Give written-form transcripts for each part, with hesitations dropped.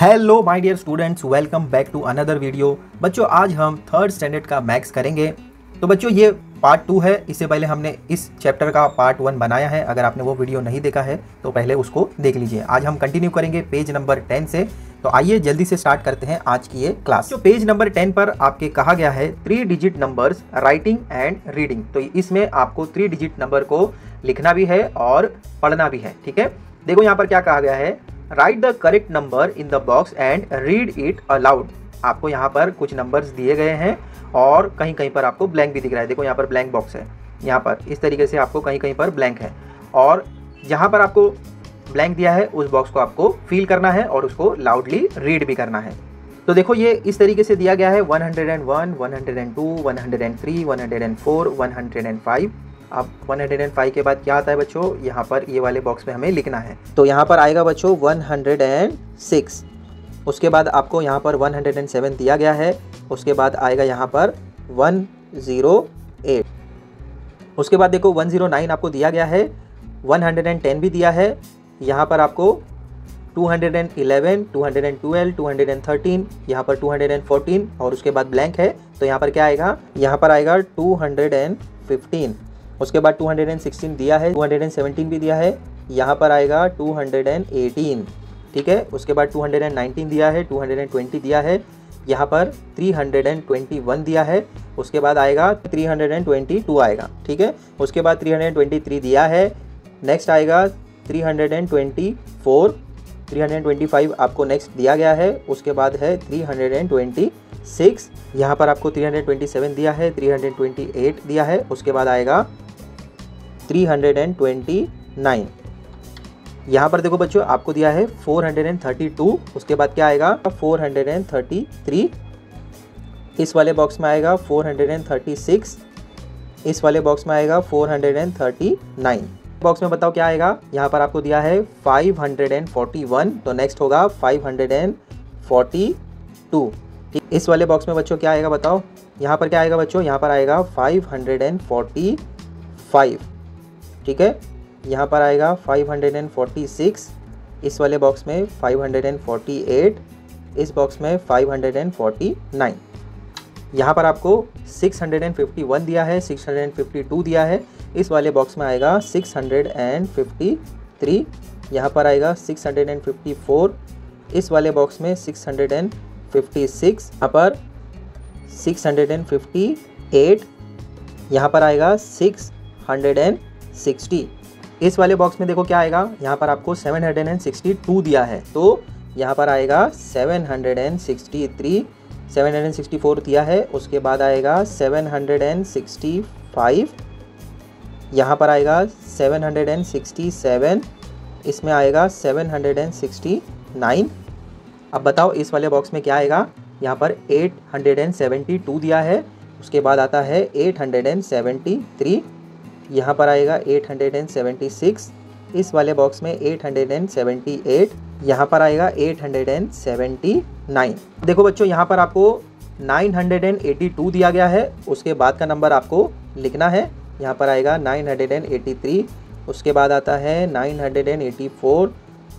Hello my dear students, welcome back to another video. बच्चों आज हम थर्ड स्टैंडर्ड का मैथ्स करेंगे। तो बच्चों ये पार्ट 2 है। इससे पहले हमने इस चैप्टर का पार्ट 1 बनाया है। अगर आपने वो वीडियो नहीं देखा है तो पहले उसको देख लीजिए। आज हम कंटिन्यू करेंगे पेज नंबर 10 से। तो आइए जल्दी से स्टार्ट करते हैं आज की ये क्लास। जो पेज नंबर 10 पर आपके कहा गया है 3 digit numbers writing and reading. तो इसमें आपको 3 डिजिट नंबर को लिखना भी है और पढ़ना भी है। ठीक है, देखो यहाँ पर क्या कहा गया है, right the correct number in the box and read it allowed. आपको यहाँ पर कुछ नंबर्स दिए गए हैं और कहीं कहीं पर आपको ब्लैंक भी दिख रहा है। देखो यहाँ पर ब्लैंक बॉक्स है, यहाँ पर इस तरीके से आपको कहीं कहीं पर ब्लैंक है और जहाँ पर आपको ब्लैंक दिया है उस बॉक्स को आपको फिल करना है और उसको लाउडली रीड भी करना है। तो देखो ये इस तरीके से दिया गया है 101, 102, 103, 104, 105। अब 105 के बाद क्या आता है बच्चों, यहाँ पर ये वाले बॉक्स में हमें लिखना है। तो यहाँ पर आएगा बच्चों 106। उसके बाद आपको यहाँ पर 107 दिया गया है। उसके बाद आएगा यहाँ पर 108। उसके बाद देखो 109 आपको दिया गया है, 110 भी दिया है। यहाँ पर आपको 211, 212, 213, यहाँ पर 214 और उसके बाद ब्लैंक है। तो यहाँ पर क्या आएगा, यहाँ पर आएगा 215। उसके बाद 216 दिया है, 217 भी दिया है। यहाँ पर आएगा 218। ठीक है, उसके बाद 219 दिया है, 220 दिया है। यहाँ पर 321 दिया है। उसके बाद आएगा 322 आएगा। ठीक है, उसके बाद 323 दिया है। नेक्स्ट आएगा 324, 325 आपको नेक्स्ट दिया गया है। उसके बाद है 326। यहाँ पर आपको 327 दिया है, 328 दिया है। उसके बाद आएगा 329। यहाँ पर देखो बच्चों आपको दिया है 432। उसके बाद क्या आएगा 433। इस वाले बॉक्स में आएगा 436। इस वाले बॉक्स में आएगा 439। बॉक्स में बताओ क्या आएगा, यहाँ पर आपको दिया है 541। तो नेक्स्ट होगा 542। ठीक, इस वाले बॉक्स में बच्चों क्या आएगा बताओ, यहाँ पर क्या आएगा बच्चों, यहाँ पर आएगा 545। ठीक है, यहाँ पर आएगा 546। इस वाले बॉक्स में 548। इस बॉक्स में 549। यहाँ पर आपको 651 दिया है, 652 दिया है। इस वाले बॉक्स में आएगा 653। यहाँ पर आएगा 654। इस वाले बॉक्स में 656। यहाँ पर 658। यहाँ पर आएगा 660। इस वाले बॉक्स में देखो क्या आएगा, यहाँ पर आपको 762 दिया है। तो यहाँ पर आएगा 763। 764 दिया है। उसके बाद आएगा 765। यहाँ पर आएगा 767। इसमें आएगा 769। अब बताओ इस वाले बॉक्स में क्या आएगा, यहाँ पर 872 दिया है। उसके बाद आता है 873। यहाँ पर आएगा 876। इस वाले बॉक्स में 878। यहाँ पर आएगा 879। देखो बच्चों यहाँ पर आपको 982 दिया गया है। उसके बाद का नंबर आपको लिखना है। यहाँ पर आएगा 983। उसके बाद आता है 984।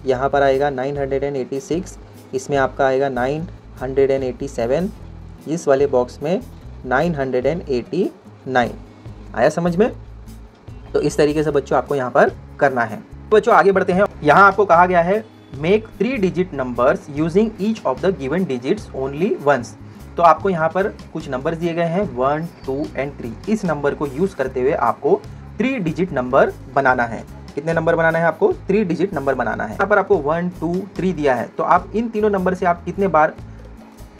यहाँ पर आएगा 986। इसमें आपका आएगा 987। इस वाले बॉक्स में 989। आया समझ में? तो इस तरीके से बच्चों आपको यहाँ पर करना है। बच्चों आगे बढ़ते हैं। यहाँ आपको कहा गया है make 3 digit numbers using each of the given digits only once. तो आपको यहाँ पर कुछ नंबर्स दिए गए हैं 1, 2 एंड 3। इस नंबर को यूज करते हुए आपको 3 डिजिट नंबर बनाना है। कितने नंबर बनाना है आपको? 3 डिजिट नंबर बनाना है। यहाँ पर आपको 1, 2, 3 दिया है। तो आप इन तीनों नंबर से आप कितने बार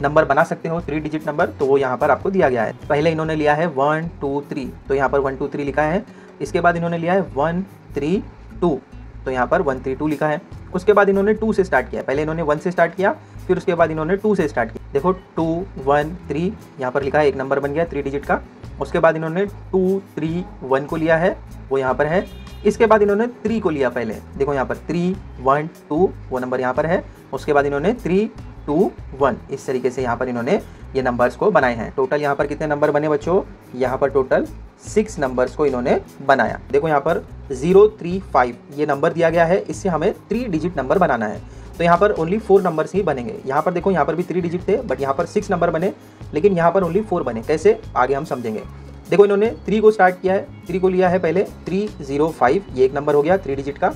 नंबर बना सकते हो 3 डिजिट नंबर, तो वो यहाँ पर आपको दिया गया है। पहले इन्होंने लिया है 1, 2, 3। तो यहाँ पर 1, 2, 3 लिखा है। इसके बाद इन्होंने लिया है 1, 3, 2। तो यहाँ पर 1, 3, 2 लिखा है। उसके बाद इन्होंने 2 से स्टार्ट किया। पहले इन्होंने 1 से स्टार्ट किया, फिर उसके बाद इन्होंने 2 से स्टार्ट किया। देखो 2, 1, 3 यहाँ पर लिखा है, एक नंबर बन गया 3 डिजिट का। उसके बाद इन्होंने 2, 3, 1 को लिया है, वो यहाँ पर है। इसके बाद इन्होंने 3 को लिया पहले, देखो यहाँ पर 3, 1, 2 वो नंबर यहाँ पर है। उसके बाद इन्होंने 3, 2, 1 इस तरीके से यहाँ पर इन्होंने ये नंबर्स को बनाए हैं। टोटल यहाँ पर कितने नंबर बने बच्चों, यहाँ पर टोटल 6 नंबर्स को इन्होंने बनाया। देखो यहाँ पर 035 ये नंबर दिया गया है, इससे हमें 3 डिजिट नंबर बनाना है। तो यहाँ पर ओनली 4 नंबर्स ही बनेंगे। यहाँ पर देखो, यहाँ पर भी 3 डिजिट थे बट यहाँ पर 6 नंबर बने, लेकिन यहाँ पर ओनली 4 बने। कैसे, आगे हम समझेंगे। देखो इन्होंने 3 को स्टार्ट किया है, 3 को लिया है पहले, 305 ये एक नंबर हो गया 3 डिजिट का,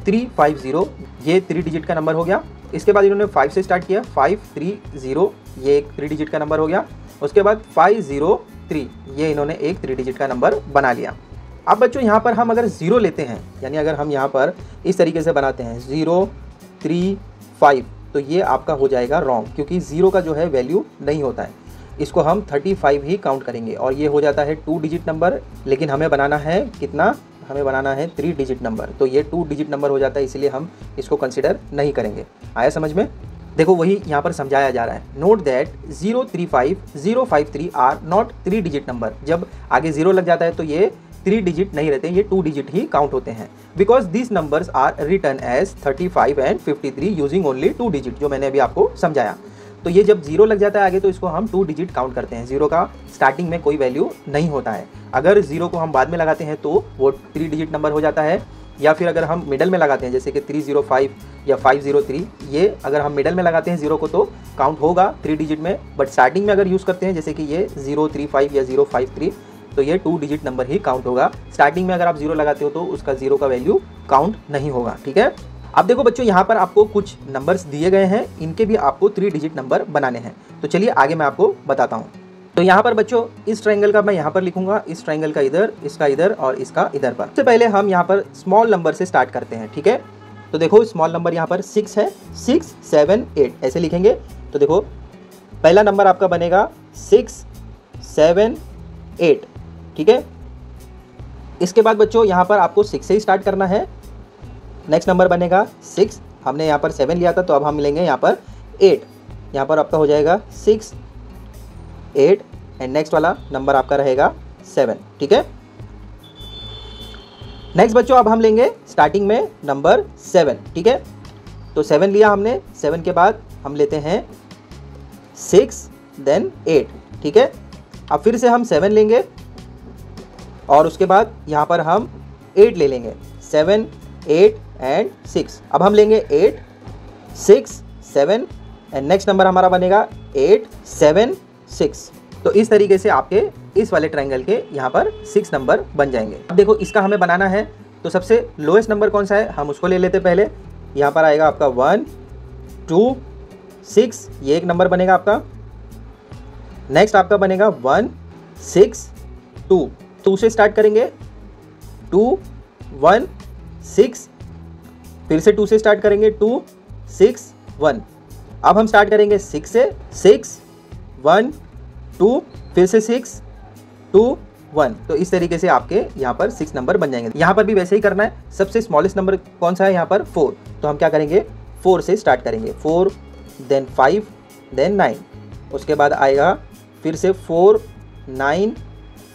350 ये 3 डिजिट का नंबर हो गया। इसके बाद इन्होंने 5 से स्टार्ट किया, 530 ये एक 3 डिजिट का नंबर हो गया। उसके बाद 503 ये इन्होंने एक 3 डिजिट का नंबर बना लिया। अब बच्चों यहाँ पर हम अगर 0 लेते हैं, यानी अगर हम यहाँ पर इस तरीके से बनाते हैं 035, तो ये आपका हो जाएगा रॉन्ग, क्योंकि 0 का जो है वैल्यू नहीं होता है। इसको हम 35 ही काउंट करेंगे और ये हो जाता है 2 डिजिट नंबर, लेकिन हमें बनाना है कितना, हमें बनाना है 3 डिजिट नंबर, तो ये 2 डिजिट नंबर हो जाता है, इसलिए हम इसको कंसिडर नहीं करेंगे। आया समझ में? देखो वही यहाँ पर समझाया जा रहा है। Note that 035, 053 are not 3 digit number. जब आगे 0 लग जाता है तो ये 3 डिजिट नहीं रहते, ये 2 डिजिट ही काउंट होते हैं। Because this numbers are written as 35 and 53 using only 2 digit, जो मैंने अभी आपको समझाया। तो ये जब 0 लग जाता है आगे तो इसको हम 2 डिजिट काउंट करते हैं। 0 का स्टार्टिंग में कोई वैल्यू नहीं होता है। अगर 0 को हम बाद में लगाते हैं तो वो 3 डिजिट नंबर हो जाता है, या फिर अगर हम मिडल में लगाते हैं जैसे कि 305 या 503, ये अगर हम मिडल में लगाते हैं 0 को तो काउंट होगा 3 डिजिट में। बट स्टार्टिंग में अगर यूज़ करते हैं जैसे कि ये 035 या 053, तो ये 2 डिजिट नंबर ही काउंट होगा। स्टार्टिंग में अगर आप 0 लगाते हो तो उसका 0 का वैल्यू काउंट नहीं होगा। ठीक है। अब देखो बच्चों, यहाँ पर आपको कुछ नंबर्स दिए गए हैं, इनके भी आपको 3 डिजिट नंबर बनाने हैं। तो चलिए आगे मैं आपको बताता हूँ। तो यहाँ पर बच्चों इस ट्रायंगल का मैं यहाँ पर लिखूंगा, इस ट्रायंगल का इधर, इसका इधर और इसका इधर पर। सबसे पहले हम यहाँ पर स्मॉल नंबर से स्टार्ट करते हैं। ठीक है। तो देखो स्मॉल नंबर यहाँ पर 6 है, 6 7 8 ऐसे लिखेंगे। तो देखो पहला नंबर आपका बनेगा 6 7 8। ठीक है। इसके बाद बच्चों यहाँ पर आपको 6 से ही स्टार्ट करना है। नेक्स्ट नंबर बनेगा 6, हमने यहाँ पर 7 लिया था तो अब हम लेंगे यहाँ पर 8। यहाँ पर आपका हो जाएगा 6 8 एंड नेक्स्ट वाला नंबर आपका रहेगा 7। ठीक है। नेक्स्ट बच्चों अब हम लेंगे स्टार्टिंग में नंबर 7। ठीक है। तो 7 लिया हमने, 7 के बाद हम लेते हैं 6 देन 8। ठीक है। अब फिर से हम 7 लेंगे और उसके बाद यहाँ पर हम 8 ले लेंगे, 7 8 एंड 6। अब हम लेंगे 8 6 7 एंड नेक्स्ट नंबर हमारा बनेगा 8 7 6। तो इस तरीके से आपके इस वाले ट्रायंगल के यहाँ पर 6 नंबर बन जाएंगे। अब देखो इसका हमें बनाना है, तो सबसे लोएस्ट नंबर कौन सा है हम उसको ले लेते पहले। यहाँ पर आएगा आपका 1 2 6, ये एक नंबर बनेगा आपका। नेक्स्ट आपका बनेगा 1 6 2, 2 से स्टार्ट करेंगे, 2 1 6, फिर से 2 से स्टार्ट करेंगे, 2 6 1। अब हम स्टार्ट करेंगे 6 से, 6 1 2, फिर से 6 2 1। तो इस तरीके से आपके यहाँ पर 6 नंबर बन जाएंगे। यहाँ पर भी वैसे ही करना है। सबसे स्मॉलेस्ट नंबर कौन सा है यहाँ पर 4, तो हम क्या करेंगे 4 से स्टार्ट करेंगे, 4 देन 5 देन 9। उसके बाद आएगा फिर से 4 9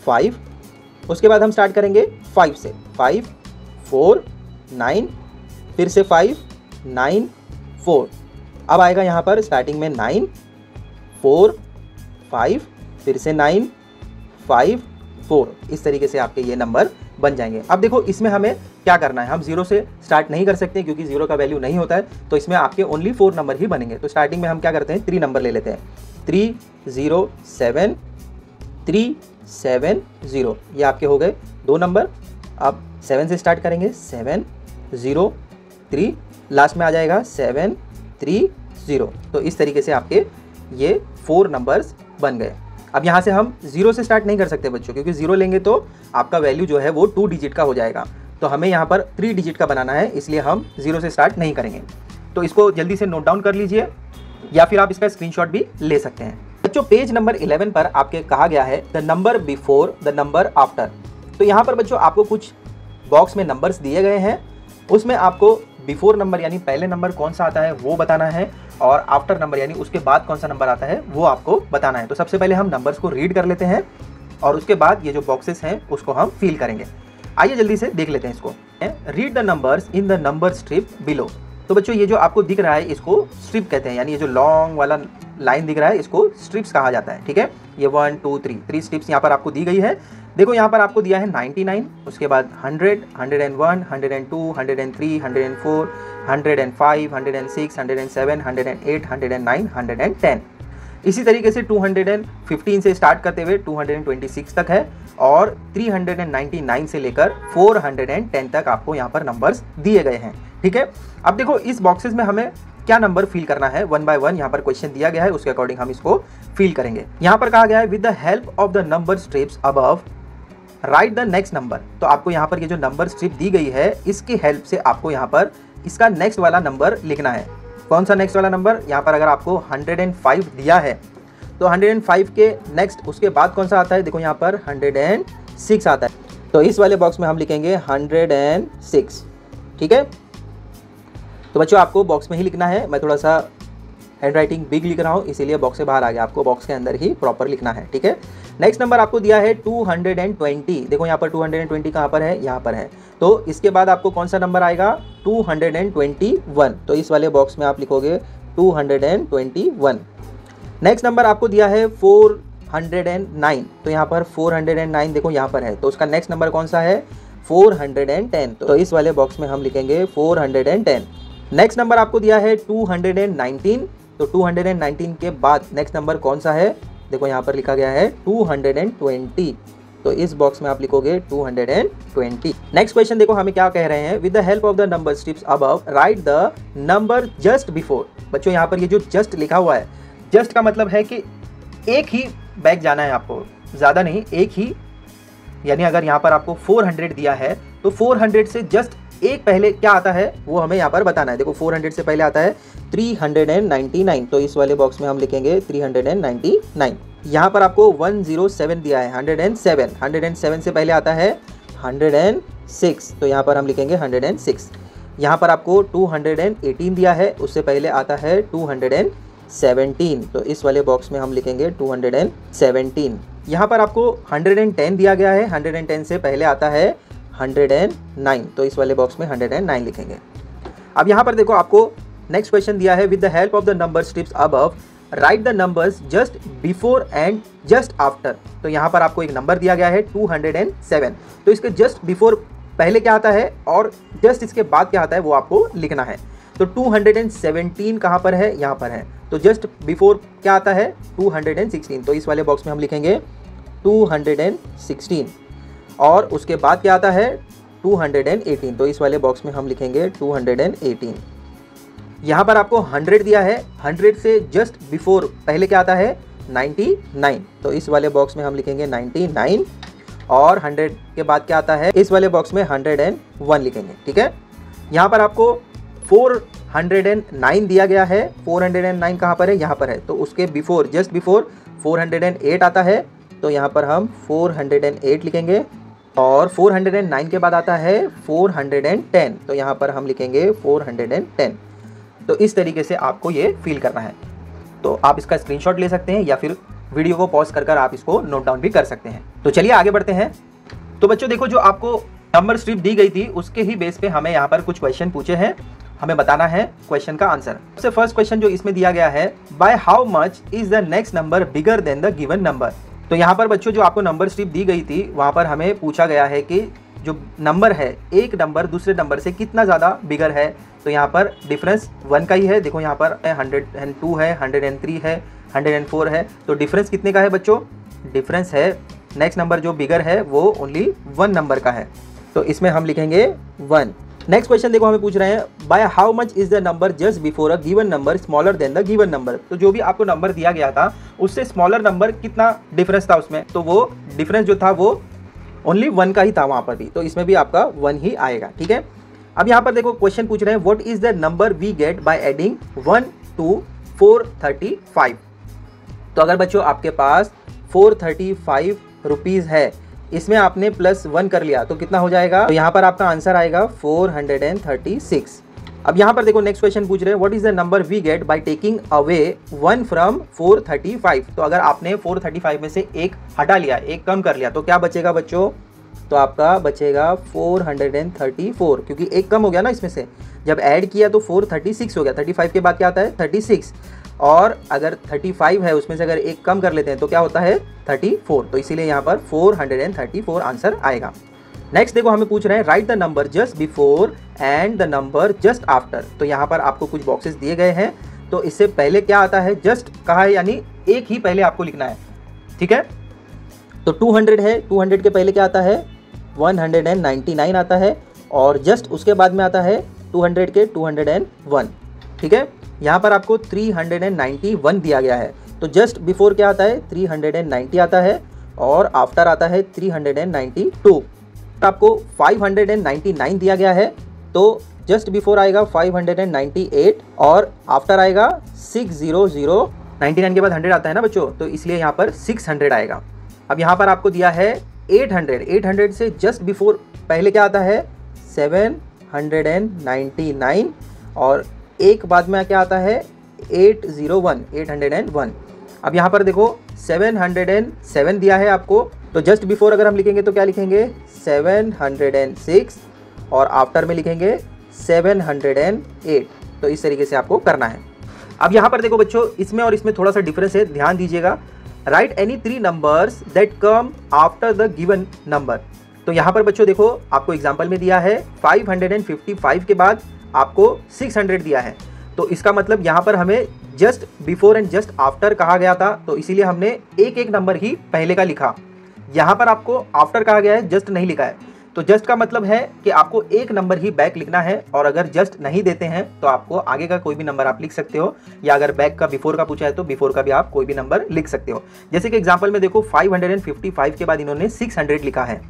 5। उसके बाद हम स्टार्ट करेंगे 5 से, 5 4 9, फिर से 5 9 4। अब आएगा यहाँ पर स्टार्टिंग में 9 4 5, फिर से 9 5 4। इस तरीके से आपके ये नंबर बन जाएंगे। अब देखो इसमें हमें क्या करना है, हम 0 से स्टार्ट नहीं कर सकते क्योंकि 0 का वैल्यू नहीं होता है, तो इसमें आपके ओनली 4 नंबर ही बनेंगे। तो स्टार्टिंग में हम क्या करते हैं 3 नंबर ले लेते हैं, 3 0 7 3 7 0, ये आपके हो गए 2 नंबर। अब 7 से स्टार्ट करेंगे, 7 0 3, लास्ट में आ जाएगा 7 3 0। तो इस तरीके से आपके ये 4 नंबर्स बन गए। अब यहाँ से हम 0 से स्टार्ट नहीं कर सकते बच्चों, क्योंकि 0 लेंगे तो आपका वैल्यू जो है वो 2 डिजिट का हो जाएगा। तो हमें यहाँ पर 3 डिजिट का बनाना है, इसलिए हम 0 से स्टार्ट नहीं करेंगे। तो इसको जल्दी से नोट डाउन कर लीजिए या फिर आप इसका स्क्रीनशॉट भी ले सकते हैं। बच्चों पेज नंबर 11 पर आपके कहा गया है the number before the number after. तो यहाँ पर बच्चों आपको कुछ बॉक्स में नंबर्स दिए गए हैं, उसमें आपको बिफोर नंबर यानी पहले नंबर कौन सा आता है वो बताना है, और आफ्टर नंबर यानी उसके बाद कौन सा नंबर आता है वो आपको बताना है। तो सबसे पहले हम नंबर्स को रीड कर लेते हैं और उसके बाद ये जो बॉक्सेस हैं उसको हम फिल करेंगे। आइए जल्दी से देख लेते हैं इसको। Read the numbers in the number strip below. तो बच्चों ये जो आपको दिख रहा है इसको स्ट्रिप कहते हैं, यानी ये जो लॉन्ग वाला लाइन दिख रहा है इसको स्ट्रिप्स कहा जाता है। ठीक है। ये 1 2 3 स्ट्रिप्स यहाँ पर आपको दी गई है। देखो यहाँ पर आपको दिया है 99, उसके बाद 100, 101, 102, 103, 104, 105, 106, 107, 108, 109, 110। इसी तरीके से 215 से स्टार्ट करते हुए 226 तक है और 399 से लेकर 410 तक आपको यहाँ पर नंबर्स दिए गए हैं। ठीक है, अब देखो इस बॉक्सेस में हमें क्या नंबर फिल करना है, वन बाय वन यहाँ पर क्वेश्चन दिया गया है, उसके अकॉर्डिंग हम इसको फिल करेंगे। यहाँ पर कहा गया है with the help of the number strips above right the next number. तो आपको यहाँ पर ये जो नंबर स्ट्रिप दी गई है इसकी हेल्प से आपको यहाँ पर इसका नेक्स्ट वाला नंबर लिखना है। कौन सा नेक्स्ट वाला नंबर? यहाँ पर अगर आपको 105 दिया है तो 105 के नेक्स्ट उसके बाद कौन सा आता है? देखो यहाँ पर 106 आता है, तो इस वाले बॉक्स में हम लिखेंगे 106। ठीक है, तो बच्चों आपको बॉक्स में ही लिखना है। मैं थोड़ा सा हैंड राइटिंग बिग लिख रहा हूँ इसीलिए बॉक्स से बाहर आ गया, आपको बॉक्स के अंदर ही प्रॉपर लिखना है। ठीक है, नेक्स्ट नंबर आपको दिया है 220। देखो यहाँ पर 220 कहाँ पर है? यहाँ पर है। तो इसके बाद आपको कौन सा नंबर आएगा? 221। तो इस वाले बॉक्स में आप लिखोगे 221। नेक्स्ट नंबर आपको दिया है 409। तो यहाँ पर 409 देखो यहाँ पर है, तो उसका नेक्स्ट नंबर कौन सा है? 410। तो इस वाले बॉक्स में हम लिखेंगे 410। नेक्स्ट नंबर आपको दिया है 219। तो 219 के बाद नेक्स्ट नंबर कौन सा है? देखो यहाँ पर लिखा गया है 220। तो इस बॉक्स में आप लिखोगे 220। नेक्स्ट क्वेश्चन देखो हमें क्या कह रहे हैं, with the help of the number strips above right the number just before. बच्चों यहाँ पर ये जो जस्ट लिखा हुआ है, जस्ट का मतलब है कि एक ही बैक जाना है आपको, ज़्यादा नहीं, एक ही। यानी अगर यहाँ पर आपको 400 दिया है तो 400 से जस्ट एक पहले क्या आता है वो हमें यहाँ पर बताना है। देखो 400 से पहले आता है 399। तो इस वाले बॉक्स में हम लिखेंगे 399। यहाँ पर आपको 107 दिया है, 107। 107 से पहले आता है 106। तो यहाँ पर हम लिखेंगे 106। यहाँ पर आपको 218 दिया है, उससे पहले आता है 217। तो इस वाले बॉक्स में हम लिखेंगे 217। यहाँ पर आपको 110 दिया गया है, 110 से पहले आता है 109। तो इस वाले बॉक्स में 109 लिखेंगे। अब यहाँ पर देखो आपको नेक्स्ट क्वेश्चन दिया है with the help of the number strips above right the numbers just before and just after. तो यहाँ पर आपको एक नंबर दिया गया है 207। तो इसके जस्ट बिफोर पहले क्या आता है और जस्ट इसके बाद क्या आता है वो आपको लिखना है। तो 217 कहाँ पर है? यहाँ पर है। तो जस्ट बिफोर क्या आता है? 216। तो इस वाले बॉक्स में हम लिखेंगे 216 और उसके बाद क्या आता है? 218। तो इस वाले बॉक्स में हम लिखेंगे 218। यहाँ पर आपको 100 दिया है, 100 से जस्ट बिफोर पहले क्या आता है? 99। तो इस वाले बॉक्स में हम लिखेंगे 99 और 100 के बाद क्या आता है? इस वाले बॉक्स में 101 लिखेंगे। ठीक है, यहाँ पर आपको 409 दिया गया है। 409 कहाँ पर है? यहाँ पर है। तो उसके बिफोर जस्ट बिफोर 408 आता है, तो यहाँ पर हम 408 लिखेंगे और 409 के बाद आता है 410। तो यहाँ पर हम लिखेंगे 410। तो इस तरीके से आपको ये फील करना है। तो आप इसका स्क्रीनशॉट ले सकते हैं या फिर वीडियो को पॉज कर आप इसको नोट डाउन भी कर सकते हैं। तो चलिए आगे बढ़ते हैं। तो बच्चों देखो जो आपको नंबर स्ट्रिप दी गई थी उसके ही बेस पे हमें यहाँ पर कुछ क्वेश्चन पूछे हैं, हमें बताना है क्वेश्चन का आंसर। सबसे फर्स्ट क्वेश्चन जो इसमें दिया गया है, by how much is the next number bigger than the given number. तो यहाँ पर बच्चों जो आपको नंबर स्ट्रिप दी गई थी वहाँ पर हमें पूछा गया है कि जो नंबर है एक नंबर दूसरे नंबर से कितना ज़्यादा बिगर है। तो यहाँ पर डिफरेंस 1 का ही है। देखो यहाँ पर 102 है, 103 है, 104 है। तो डिफरेंस कितने का है बच्चों? डिफरेंस है नेक्स्ट नंबर जो बिगर है वो ओनली 1 नंबर का है। तो इसमें हम लिखेंगे 1। नेक्स्ट क्वेश्चन देखो हमें पूछ रहे हैं by how much is the number just before a given number smaller than the given number. तो जो भी आपको नंबर दिया गया था उससे स्मॉलर नंबर कितना डिफरेंस था उसमें, तो वो डिफरेंस जो था वो ओनली 1 का ही था वहाँ पर भी। तो इसमें भी आपका 1 ही आएगा। ठीक है, अब यहाँ पर देखो क्वेश्चन पूछ रहे हैं what is the number we get by adding 1 to 435। तो अगर बच्चों आपके पास 435 रुपीज़ है, इसमें आपने +1 कर लिया तो कितना हो जाएगा? तो यहाँ पर आपका आंसर आएगा 436। अब यहाँ पर देखो नेक्स्ट क्वेश्चन पूछ रहे हैं what is the number we get by taking away 1 from 435। तो अगर आपने 435 में से 1 हटा लिया, 1 कम कर लिया, तो क्या बचेगा बच्चों? तो आपका बचेगा 434, क्योंकि 1 कम हो गया ना इसमें से। जब ऐड किया तो 436 हो गया। 35 के बाद क्या आता है? 36 और अगर 35 है उसमें से अगर एक कम कर लेते हैं तो क्या होता है 34, तो इसीलिए यहाँ पर 434 आंसर आएगा। नेक्स्ट देखो हमें पूछ रहे हैं right the number just before and the number just after. तो यहाँ पर आपको कुछ बॉक्सेस दिए गए हैं, तो इससे पहले क्या आता है, जस्ट कहा है यानी एक ही पहले आपको लिखना है, ठीक है। तो 200 है, 200 के पहले क्या आता है 199 आता है, और जस्ट उसके बाद में आता है 200 के 201, ठीक है। यहाँ पर आपको 391 दिया गया है, तो जस्ट बिफोर क्या आता है 390 आता है, और आफ्टर आता है 392। आपको 599 दिया गया है, तो जस्ट बिफोर आएगा 598 और आफ्टर आएगा 600। 99 के बाद 100 आता है ना बच्चों, तो इसलिए यहाँ पर 600 आएगा। अब यहाँ पर आपको दिया है 800, 800 से जस्ट बिफोर पहले क्या आता है 799, और एक बाद में क्या आता है 801, 801। अब यहाँ पर देखो 707 दिया है आपको, तो जस्ट बिफोर अगर हम लिखेंगे तो क्या लिखेंगे 706, और आफ्टर में लिखेंगे 708। तो इस तरीके से आपको करना है। अब यहाँ पर देखो बच्चों, इसमें और इसमें थोड़ा सा डिफरेंस है, ध्यान दीजिएगा। Right any 3 numbers that come after the given number. तो यहाँ पर बच्चों देखो आपको एग्जाम्पल में दिया है 555 के बाद आपको 600 दिया है, तो इसका मतलब यहाँ पर हमें just before and just after कहा गया था, तो इसीलिए हमने एक एक नंबर ही पहले का लिखा। यहाँ पर आपको आफ्टर कहा गया है, जस्ट नहीं लिखा है, तो जस्ट का मतलब है कि आपको एक नंबर ही बैक लिखना है, और अगर जस्ट नहीं देते हैं तो आपको आगे का कोई भी नंबर आप लिख सकते हो, या अगर बैक का बिफोर का पूछा है तो बिफोर का भी आप कोई भी नंबर लिख सकते हो। जैसे कि एग्जाम्पल में देखो 555 के बाद इन्होंने 600 लिखा है,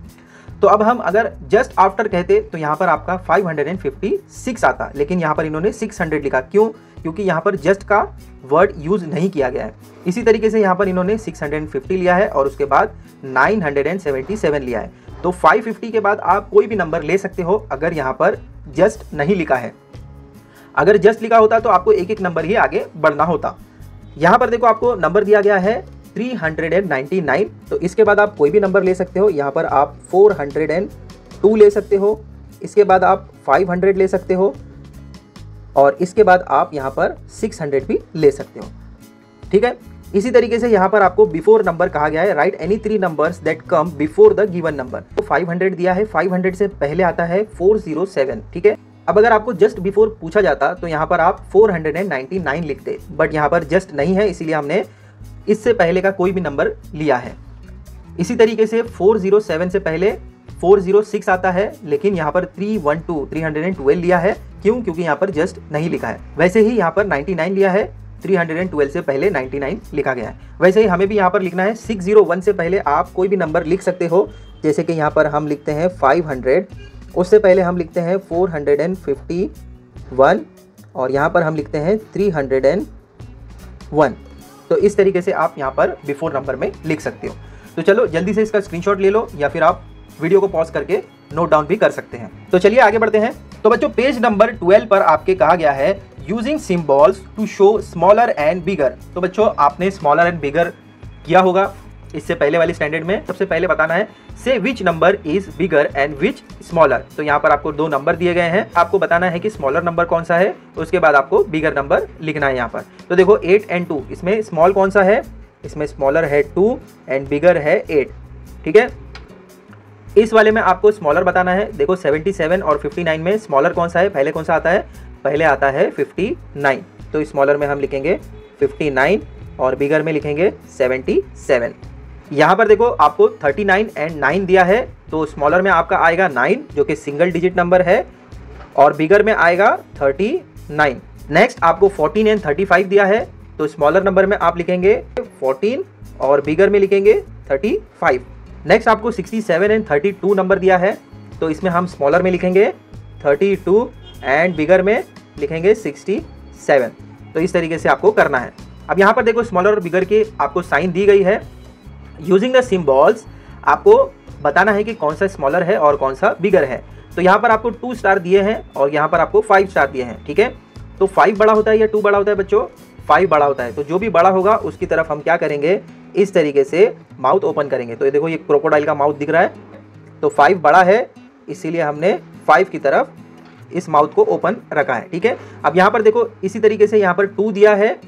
तो अब हम अगर जस्ट आफ्टर कहते तो यहाँ पर आपका 556 आता, लेकिन यहाँ पर इन्होंने 600 लिखा। क्यों? क्योंकि यहाँ पर जस्ट का वर्ड यूज नहीं किया गया है। इसी तरीके से यहाँ पर इन्होंने 650 लिया है और उसके बाद 977 लिया है। तो 550 के बाद आप कोई भी नंबर ले सकते हो अगर यहाँ पर जस्ट नहीं लिखा है। अगर जस्ट लिखा होता तो आपको एक एक नंबर ही आगे बढ़ना होता। यहाँ पर देखो आपको नंबर दिया गया है 399, तो इसके बाद आप कोई भी नंबर ले सकते हो। यहाँ पर आप 402 ले सकते हो, इसके बाद आप 500 ले सकते हो, और इसके बाद आप यहाँ पर 600 भी ले सकते हो, ठीक है। इसी तरीके से यहाँ पर आपको बिफोर नंबर कहा गया है, right any 3 numbers that come before the given number. तो 500 दिया है, 500 से पहले आता है 407, ठीक है। अब अगर आपको जस्ट बिफोर पूछा जाता तो यहाँ पर आप 499 लिखते, बट यहाँ पर जस्ट नहीं है, इसीलिए हमने इससे पहले का कोई भी नंबर लिया है। इसी तरीके से 407 से पहले 406 आता है, लेकिन यहाँ पर 312 लिया है। क्यों? क्योंकि यहाँ पर जस्ट नहीं लिखा है। वैसे ही यहाँ पर 99 लिया है, 312 से पहले 99 लिखा गया है। वैसे ही हमें भी यहाँ पर लिखना है 601 से पहले आप कोई भी नंबर लिख सकते हो, जैसे कि यहाँ पर हम लिखते हैं 500, उससे पहले हम लिखते हैं 451, और यहाँ पर हम लिखते हैं 301। तो इस तरीके से आप यहाँ पर बिफोर नंबर में लिख सकते हो। तो चलो जल्दी से इसका स्क्रीनशॉट ले लो, या फिर आप वीडियो को पॉज करके नोट डाउन भी कर सकते हैं। तो चलिए आगे बढ़ते हैं। तो बच्चों पेज नंबर 12 पर आपके कहा गया है using symbols to show smaller and bigger. तो बच्चों आपने स्मॉलर एंड बिगर किया होगा इससे पहले वाली स्टैंडर्ड में। सबसे पहले बताना है से which number is bigger and which smaller. तो यहाँ पर आपको 2 नंबर दिए गए हैं, आपको बताना है कि स्मॉलर नंबर कौन सा है, उसके बाद आपको बिगर नंबर लिखना है यहाँ पर। तो देखो 8 एंड 2, इसमें स्मॉल कौन सा है, इसमें स्मॉलर है 2 एंड बिगर है 8, ठीक है। इस वाले में आपको स्मॉलर बताना है। देखो 77 और 59 में स्मॉलर कौन सा है, पहले कौन सा आता है, पहले आता है 59। तो स्मॉलर में हम लिखेंगे 59 और बिगर में लिखेंगे 77। यहाँ पर देखो आपको 39 एंड 9 दिया है, तो स्मॉलर में आपका आएगा 9 जो कि सिंगल डिजिट नंबर है, और बिगर में आएगा 39। नेक्स्ट आपको 14 एंड 35 दिया है, तो स्मॉलर नंबर में आप लिखेंगे 14 और बिगर में लिखेंगे 35। नेक्स्ट आपको 67 एंड 32 नंबर दिया है, तो इसमें हम स्मॉलर में लिखेंगे 32 एंड बिगर में लिखेंगे 67। तो इस तरीके से आपको करना है। अब यहाँ पर देखो स्मॉलर और बिगर के आपको साइन दी गई है। यूजिंग द सिम्बॉल्स आपको बताना है कि कौन सा स्मॉलर है और कौन सा बिगर है। तो यहाँ पर आपको 2 स्टार दिए हैं और यहाँ पर आपको 5 स्टार दिए हैं, ठीक है। तो 5 बड़ा होता है या 2 बड़ा होता है बच्चों, 5 बड़ा होता है। तो जो भी बड़ा होगा उसकी तरफ हम क्या करेंगे, इस तरीके से माउथ ओपन करेंगे। तो ये देखो ये क्रोकोडाइल का माउथ दिख रहा है, तो 5 बड़ा है इसीलिए हमने 5 की तरफ इस माउथ को ओपन रखा है, ठीक है। अब यहाँ पर देखो इसी तरीके से यहाँ पर 2 दिया है,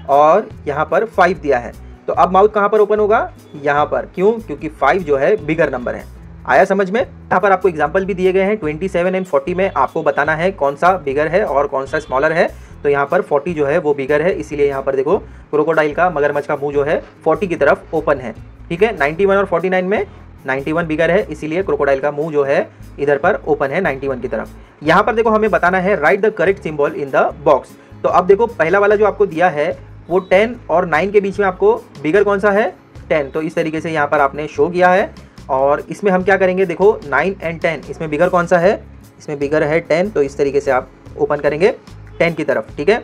और यहाँ पर 5 दिया है। तो अब माउथ कहाँ पर ओपन होगा? यहाँ पर। क्यों? क्योंकि 5 जो है बिगर नंबर है। आया समझ में? यहाँ पर आपको एग्जाम्पल भी दिए गए हैं 27 एंड 40 में आपको बताना है कौन सा बिगर है और कौन सा स्मॉलर है। तो यहाँ पर 40 जो है वो बिगर है, इसीलिए यहाँ पर देखो क्रोकोडाइल का, मगरमच्छ का मुंह जो है 40 की तरफ ओपन है। ठीक है, 91 और 49 में 91 बिगर है, इसीलिए क्रोकोडाइल का मुंह जो है इधर पर ओपन है 91 की तरफ। यहाँ पर देखो हमें बताना है right the correct symbol in the box. तो अब देखो पहला वाला जो आपको दिया है वो 10 और 9 के बीच में आपको बिगर कौन सा है? 10। तो इस तरीके से यहाँ पर आपने शो किया है। और इसमें हम क्या करेंगे? देखो 9 एंड 10, इसमें बिगर कौन सा है? इसमें बिगर है 10। तो इस तरीके से आप ओपन करेंगे 10 की तरफ। ठीक है,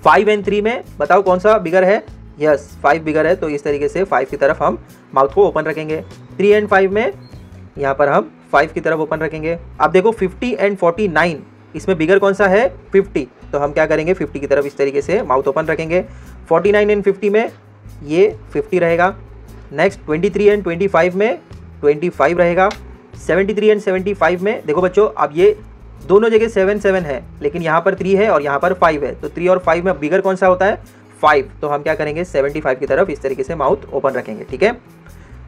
5 एंड 3 में बताओ कौन सा बिगर है? यस, 5 बिगर है। तो इस तरीके से 5 की तरफ हम माउथ को ओपन रखेंगे। 3 एंड 5 में यहाँ पर हम 5 की तरफ ओपन रखेंगे। अब देखो 50 एंड 49, इसमें बिगर कौन सा है? 50। तो हम क्या करेंगे? 50 की तरफ इस तरीके से माउथ ओपन रखेंगे। 49 एंड 50 में ये 50 रहेगा। नेक्स्ट 23 एंड 25 में 25 रहेगा। 73 एंड 75 में देखो बच्चों, अब ये दोनों जगह 7 7 है, लेकिन यहाँ पर 3 है और यहाँ पर 5 है। तो 3 और 5 में बिगर कौन सा होता है? 5। तो हम क्या करेंगे? 75 की तरफ इस तरीके से माउथ ओपन रखेंगे। ठीक है,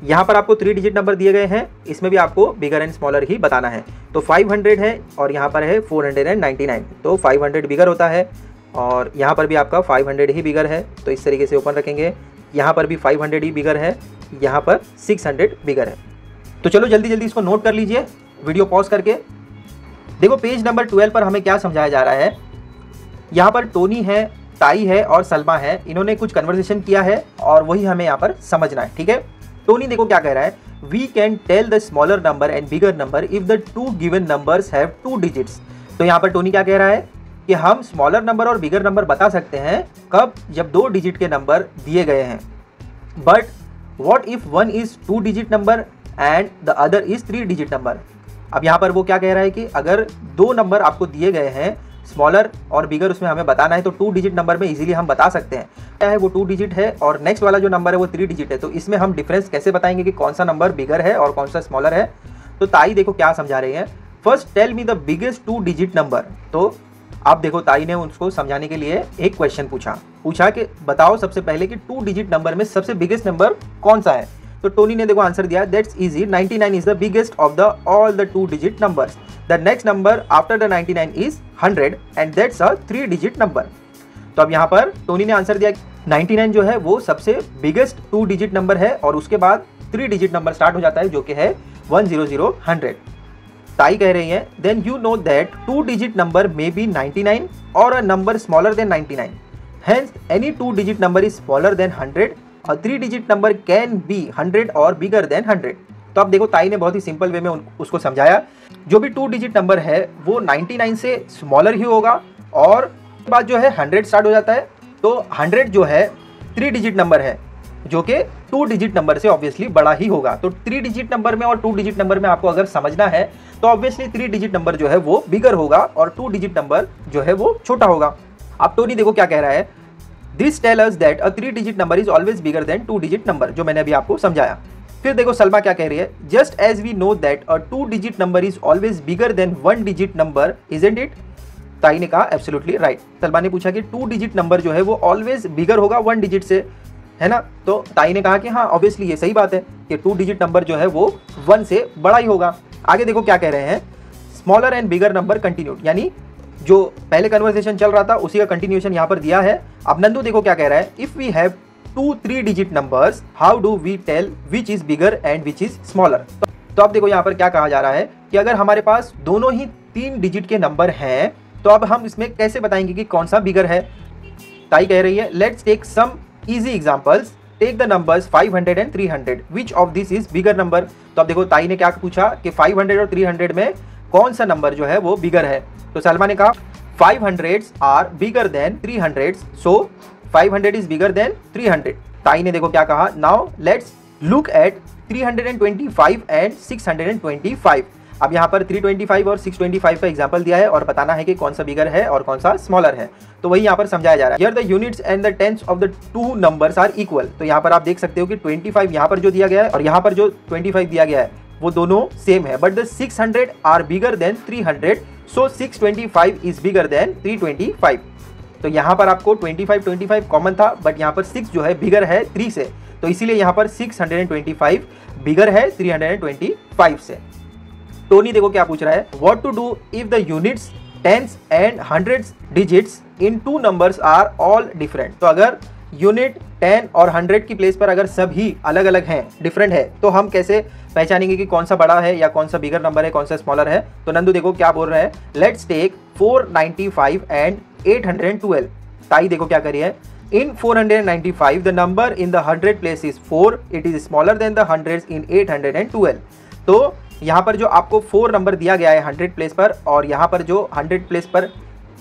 यहाँ पर आपको 3 डिजिट नंबर दिए गए हैं, इसमें भी आपको बिगर एंड स्मॉलर ही बताना है। तो 500 है और यहाँ पर है 499। तो 500 बिगर होता है और यहाँ पर भी आपका 500 ही बिगर है। तो इस तरीके से ओपन रखेंगे। यहाँ पर भी 500 ही बिगर है, यहाँ पर 600 बिगर है। तो चलो जल्दी जल्दी इसको नोट कर लीजिए वीडियो पॉज करके। देखो पेज नंबर 12 पर हमें क्या समझाया जा रहा है। यहाँ पर टोनी है, ताई है और सलमा है, इन्होंने कुछ कन्वर्सेशन किया है और वही हमें यहाँ पर समझना है। ठीक है, टोनी देखो क्या कह रहा है, we can tell the smaller number and bigger number if the 2 given numbers have 2 digits. तो यहाँ पर टोनी क्या कह रहा है कि हम स्मॉलर नंबर और बिगर नंबर बता सकते हैं कब? जब 2 डिजिट के नंबर दिए गए हैं। But what if one is 2 digit number and the other is 3 digit number. अब यहाँ पर वो क्या कह रहा है कि अगर 2 नंबर आपको दिए गए हैं, स्मॉलर और बिगर, उसमें हमें बताना है, तो 2 डिजिट नंबर में इजीली हम बता सकते हैं क्या है वो 2 डिजिट है और नेक्स्ट वाला जो नंबर है वो 3 डिजिट है। तो इसमें हम डिफरेंस कैसे बताएंगे कि कौन सा नंबर बिगर है और कौन सा स्मॉलर है? तो ताई देखो क्या समझा रही है, first tell me the biggest 2 digit number. तो अब देखो ताई ने उसको समझाने के लिए एक क्वेश्चन पूछा कि बताओ सबसे पहले कि 2 डिजिट नंबर में सबसे बिगेस्ट नंबर कौन सा है। तो टोनी ने देखो आंसर दिया, that's easy, 99 is the biggest of the all the 2 digit numbers. The next number after the 99 is 100 and that's a 3 digit number. तो अब यहाँ पर टोनी ने आंसर दिया 99 जो है वो सबसे बिगेस्ट 2 डिजिट नंबर है और उसके बाद 3 डिजिट नंबर स्टार्ट हो जाता है जो कि है 100 100। ताई कह रही है then you know that 2 digit number may be 99 और a number smaller than 99, hence any 2 digit number is smaller than 100 और 3 डिजिट नंबर कैन बी 100 और बिगर देन 100। तो अब देखो ताई ने बहुत ही सिंपल वे में उसको समझाया, जो भी 2 डिजिट नंबर है वो 99 से स्मॉलर ही होगा और बाद जो है 100 स्टार्ट हो जाता है। तो 100 जो है 3 डिजिट नंबर है जो कि 2 डिजिट नंबर से ऑब्वियसली बड़ा ही होगा। तो 3 डिजिट नंबर में और 2 डिजिट नंबर में आपको अगर समझना है तो ऑब्वियसली 3 डिजिट नंबर जो है वो बिगर होगा और 2 डिजिट नंबर जो है वो छोटा होगा। अब टोनी देखो क्या कह रहा है, this tell us that a 3 digit number is always bigger than 2 digit number, जो मैंने अभी आपको समझाया। फिर देखो सलमा क्या कह रही है, just as we know that a 2 digit number is always bigger than 1 digit number isn't it. ताई ने कहा एब्सोल्युटली राइट। सलमा ने पूछा कि 2 डिजिट नंबर जो है वो ऑलवेज बिगर होगा 1 डिजिट से, है ना? तो ताई ने कहा कि हाँ ऑब्वियसली ये सही बात है कि 2 डिजिट नंबर जो है वो 1 से बड़ा ही होगा। आगे देखो क्या कह रहे हैं, smaller and bigger number continued, यानी जो पहले कन्वर्सेशन चल रहा था उसी का कंटिन्यूएशन यहाँ पर दिया है। अब नंदू देखो क्या कह रहा है, if we have 2 3 digit numbers how do we tell which is bigger and which is smaller. तो अब देखो यहाँ पर क्या कहा जा रहा है कि अगर हमारे पास दोनों ही 3 डिजिट के नंबर हैं तो अब हम इसमें कैसे बताएंगे कि कौन सा बिगर है। ताई कह रही है let's take some easy examples, take the numbers 500 and 300, which of this is bigger number. तो अब देखो ताई ने क्या पूछा कि 500 और 300 में कौन सा नंबर जो है वो बिगर है। तो सलमा ने कहा 500 are bigger than 300, so 500 is bigger than 300। ताई ने देखो क्या कहा, now let's look at 325 and 625। अब यहाँ पर 325 और 625 का एग्जांपल दिया है और बताना है कि कौन सा बिगर है और कौन सा स्मॉलर है। तो वही यहाँ पर समझाया जा रहा है। Here the units and the tens of the 2 numbers are equal. तो यहाँ पर आप देख सकते हो कि 25 यहाँ पर जो दिया गया है और यहाँ पर जो 25 दिया गया है वो दोनों सेम है, but the 600 are bigger than 300, so 625 is bigger than 325। तो यहाँ पर आपको 25 कॉमन था, बट यहाँ पर 6 जो है बिगर है 3 से, तो इसीलिए यहाँ पर 625 बिगर है 325 से। टोनी देखो क्या पूछ रहा है, what to do if the units, tens and hundreds digits in two numbers are all different. तो अगर यूनिट, 10 और 100 की प्लेस पर अगर सभी अलग अलग हैं, डिफरेंट है, तो हम कैसे पहचानेंगे कि कौन सा बड़ा है या कौन सा बिगर नंबर है, कौन सा स्मॉलर है। तो नंदू देखो क्या बोल रहा है, लेट्स टेक 495 एंड 812। ताई देखो क्या करी है, in 495 the number in the 100 place is 4, it is smaller than the hundreds in 812। तो यहाँ पर जो आपको 4 नंबर दिया गया है 100 प्लेस पर, और यहाँ पर जो 100 प्लेस पर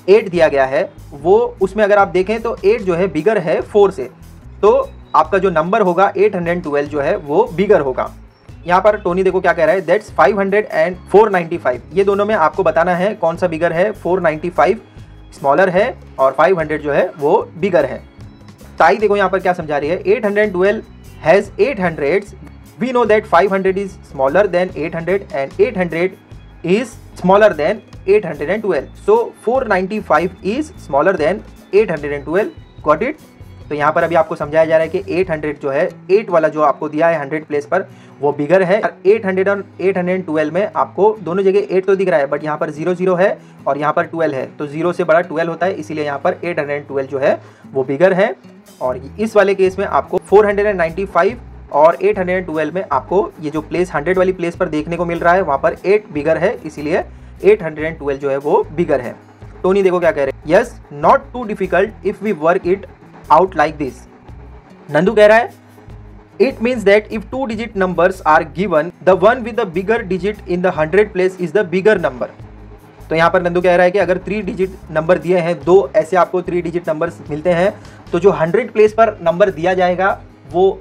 8 दिया गया है, वो उसमें अगर आप देखें तो 8 जो है बिगर है 4 से, तो आपका जो नंबर होगा 812 जो है वो बिगर होगा। यहाँ पर टोनी देखो क्या कह रहा है, दैट्स 500 एंड 495। ये दोनों में आपको बताना है कौन सा बिगर है, 495 स्मॉलर है और 500 जो है वो बिगर है। ताई देखो यहाँ पर क्या समझा रही है, 812 has 800s, we know that 500 is smaller than 800 and 800 is smaller than 812, so 495 is smaller than 812, got it. तो यहाँ पर अभी आपको समझाया जा रहा है कि 800 जो है 8 वाला जो आपको दिया है 100 प्लेस पर वो बिगर है, और 800 और 812 में आपको दोनों जगह 8 तो दिख रहा है, बट यहाँ पर 00 है और यहाँ पर 12 है, तो 0 से बड़ा 12 होता है, इसीलिए यहाँ पर 812 जो है वो बिगर है। और इस वाले केस में आपको 495 और 812 में आपको ये जो प्लेस 100 वाली प्लेस पर देखने को मिल रहा है, वहाँ पर 8 बिगर है, इसीलिए 812 जो है वो बिगर है। टोनी देखो क्या कह रहे हैं, yes not too difficult if we work it out like this. Nandu कह रहा है, it means that if 2 digit numbers are given, the one with the bigger digit in the 100 place is the bigger number. तो यहाँ पर नंदू कह रहा है कि अगर 3 डिजिट नंबर दिए हैं, 2 ऐसे आपको 3 डिजिट नंबर्स मिलते हैं, तो जो 100 प्लेस पर नंबर दिया जाएगा वो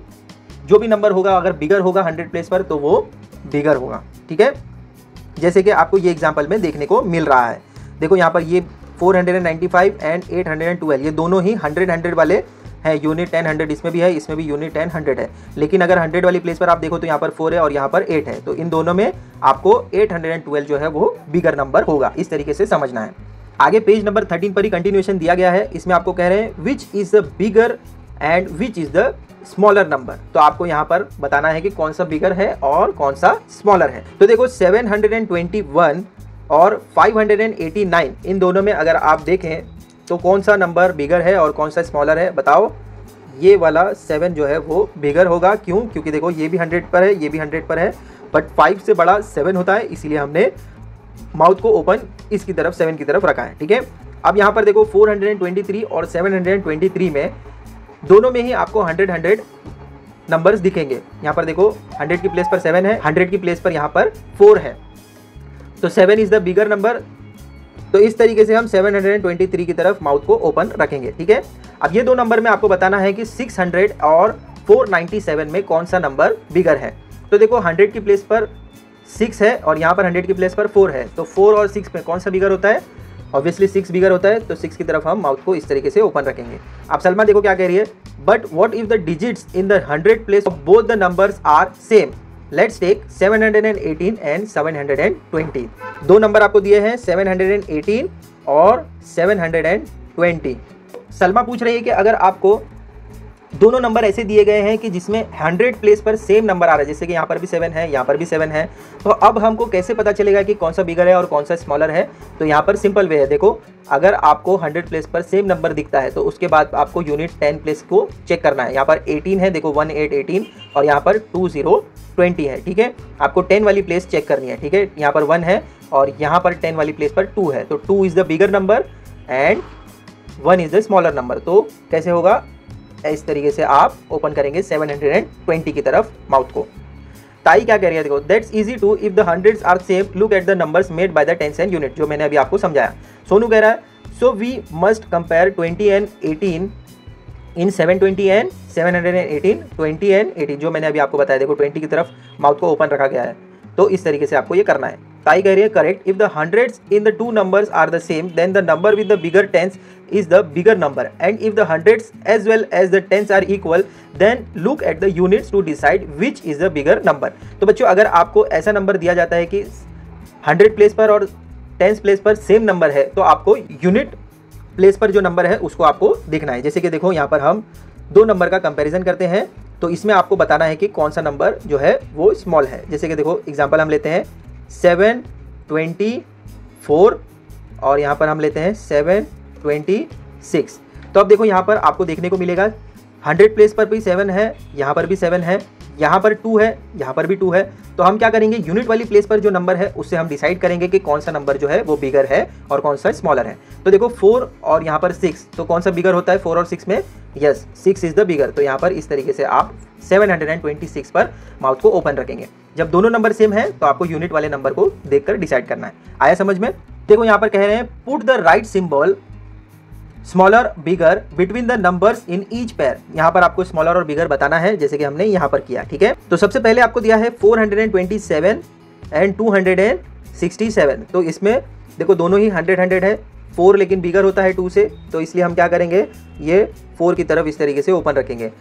जो भी नंबर होगा अगर बिगर होगा 100 प्लेस पर तो वो बिगर होगा, ठीक है। जैसे कि आपको ये एग्जांपल में देखने को मिल रहा है, देखो यहाँ पर ये 495 एंड 812 ये दोनों ही 100 वाले हैं, यूनिट 10 100 इसमें भी है, इसमें भी यूनिट 10 100 है, लेकिन अगर 100 वाली प्लेस पर आप देखो तो यहाँ पर 4 है और यहाँ पर 8 है, तो इन दोनों में आपको 812 जो है वो बिगर नंबर होगा, इस तरीके से समझना है। आगे पेज नंबर 13 पर ही कंटिन्यूएशन दिया गया है, इसमें आपको कह रहे हैं which is the bigger and which is the smaller number. तो आपको यहाँ पर बताना है कि कौन सा बिगर है और कौन सा स्मॉलर है। तो देखो 721 और 589 इन दोनों में अगर आप देखें तो कौन सा नंबर बिगर है और कौन सा स्मॉलर है, बताओ। ये वाला 7 जो है वो बिगर होगा, क्यों? क्योंकि देखो ये भी 100 पर है, ये भी 100 पर है, बट 5 से बड़ा 7 होता है, इसीलिए हमने माउथ को ओपन इसकी तरफ 7 की तरफ रखा है, ठीक है। अब यहाँ पर देखो 423 और 723 में दोनों में ही आपको 100 नंबर्स दिखेंगे। यहाँ पर देखो 100 की प्लेस पर 7 है, 100 की प्लेस पर यहाँ पर 4 है, तो 7 इज द बिगर नंबर। तो इस तरीके से हम 723 की तरफ माउथ को ओपन रखेंगे, ठीक है। अब ये दो नंबर में आपको बताना है कि 600 और 497 में कौन सा नंबर बिगर है। तो देखो 100 की प्लेस पर 6 है और यहाँ पर 100 की प्लेस पर 4 है, तो 4 और 6 में कौन सा बिगर होता है? ऑब्वियसली 6 बिगर होता है, तो 6 की तरफ हम माउथ को इस तरीके से ओपन रखेंगे। अब सलमा देखो क्या कह रही है, but what if the digits in the 100 place of both the numbers are same. Let's take 718 and 720। दो नंबर आपको दिए हैं 718 और 720। सलमा पूछ रही है कि अगर आपको दोनों नंबर ऐसे दिए गए हैं कि जिसमें 100 प्लेस पर सेम नंबर आ रहा है, जैसे कि यहाँ पर भी 7 है, यहाँ पर भी 7 है, तो अब हमको कैसे पता चलेगा कि कौन सा बिगर है और कौन सा स्मॉलर है? तो यहाँ पर सिंपल वे है, देखो अगर आपको 100 प्लेस पर सेम नंबर दिखता है तो उसके बाद आपको यूनिट 10 प्लेस को चेक करना है। यहाँ पर 18 है, देखो 18 और यहाँ पर 20 है, ठीक है। आपको 10 वाली प्लेस चेक करनी है, ठीक है। यहाँ पर 1 है और यहाँ पर 10 वाली प्लेस पर 2 है, तो 2 is the bigger number and 1 is the smaller number. तो कैसे होगा? इस तरीके से आप ओपन करेंगे 720 की तरफ माउथ को। ताई क्या कह रही है, देखो that's easy too if the hundreds are same look at the numbers made by the tens and unit, जो मैंने अभी आपको समझाया। सोनू कह रहा है so we must compare 20 and 18 in 720 and 718, 20 and 18 जो मैंने अभी आपको बताया। देखो 20 की तरफ माउथ को ओपन रखा गया है, तो इस तरीके से आपको ये करना है। ताई कह रही है correct, if the hundreds in the two numbers are the same then the number with the bigger tens is the bigger number, and if the hundreds as well as the tens are equal then look at the units to decide which is the bigger number। तो बच्चों अगर आपको ऐसा number दिया जाता है कि 100 place पर और 10 प्लेस पर सेम नंबर है, तो आपको यूनिट प्लेस पर जो नंबर है उसको आपको देखना है। जैसे कि देखो यहाँ पर हम 2 नंबर का कंपैरिजन करते हैं, तो इसमें आपको बताना है कि कौन सा नंबर जो है वो स्मॉल है। जैसे कि देखो एग्जांपल हम लेते हैं 724 और यहाँ पर हम लेते हैं 726। तो अब देखो यहाँ पर आपको देखने को मिलेगा 100 प्लेस पर भी 7 है, यहाँ पर भी 7 है, यहाँ पर 2 है, यहाँ पर भी 2 है। तो हम क्या करेंगे, यूनिट वाली प्लेस पर जो नंबर है उससे हम डिसाइड करेंगे कि कौन सा नंबर जो है वो बिगर है और कौन सा स्मॉलर है। तो देखो 4 और यहाँ पर 6, तो कौन सा बिगर होता है 4 और 6 में? यस, 6 इज द बिगर। तो यहाँ पर इस तरीके से आप 726 पर माउथ को ओपन रखेंगे। जब दोनों नंबर सेम है तो आपको यूनिट वाले नंबर को देखकर डिसाइड करना है। आया समझ में? देखो यहाँ पर कह रहे हैं put the right symbol smaller bigger between the numbers in each pair. यहाँ पर आपको स्मॉलर और बिगर बताना है, जैसे कि हमने यहाँ पर किया। ठीक है, तो सबसे पहले आपको दिया है 427 एंड 267। तो इसमें देखो दोनों ही 100 है, 4 लेकिन बिगर होता है 2 से, तो इसलिए हम क्या करेंगे, ये 4 की तरफ इस तरीके से ओपन रखेंगे।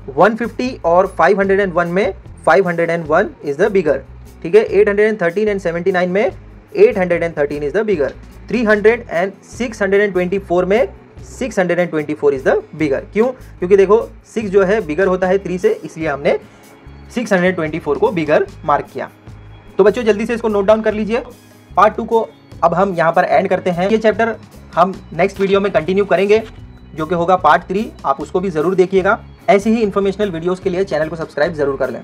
150 और 501 में 501 इज द बिगर। ठीक है, 813 एंड 79 में 813 इज द बिगर। 300 एंड 624 में 624 इज द बिगर। क्यों? क्योंकि देखो 6 जो है बिगर होता है 3 से, इसलिए हमने 624 को बिगर मार्क किया। तो बच्चों जल्दी से इसको नोट डाउन कर लीजिए। पार्ट 2 को अब हम यहाँ पर एंड करते हैं। ये चैप्टर हम नेक्स्ट वीडियो में कंटिन्यू करेंगे, जो कि होगा पार्ट 3। आप उसको भी जरूर देखिएगा। ऐसे ही इन्फॉर्मेशनल वीडियोस के लिए चैनल को सब्सक्राइब जरूर कर लें।